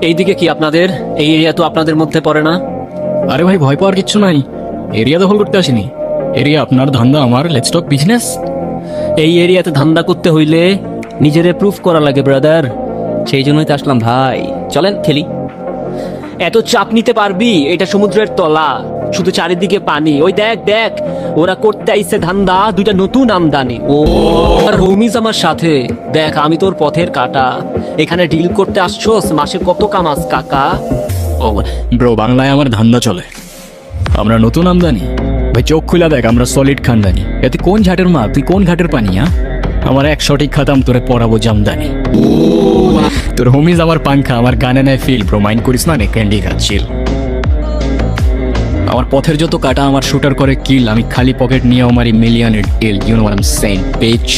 এইদিকে কি আপনাদের? এই এরিয়া তো আপনাদের মধ্যে পড়ে না। আরে ভাই, ভয় পাওয়ার কিচ্ছু নাই। এরিয়া দখল করতে আসিনি। এরিয়া আপনার, ধান্দা আমার। Let's talk business. এই এরিয়াতে ধান্দা করতে হইলে নিজেরে প্রুফ করা লাগে ব্রাদার, সেই জন্যই তো আসলাম ভাই। চলেন খেলি। এত চাপ নিতে পারবি? এটা সমুদ্রের তলা, শুধু চারিদিকে পানি। ওই দেখ দেখ, ওরা করতে আইছে ধান্দা, দুইটা নতুন আমদানি। ও আর রমিজ আমার সাথে। দেখ আমি তোর পথের কাটা, এখানে ডিল করতে আসছোস, মাসে কত কামাস কাকা? ও ব্রো, বাংলায় আমার ধান্দা চলে। আমরা নতুন আমদানি। ভাই চোখ খুলে দেখ, আমরা সলিড খানদানি। এতে কোন ঘাটের মা, তুই কোন ঘাটের পানি? আমার এক সঠিক খাতাম তোরে পড়াবো জামদানি। তোর হোমিজ আমার পাংখা, আমার গানে নেয় ফিল। ব্রো মাইন্ড করিস না, নে ক্যান্ডি খাচ্ছিল। আমার পথের যত কাটা আমার শুটার করে কিল। আমি খালি পকেট নিয়ে আমার মিলিয়নের deal. You know what I am saying, beach.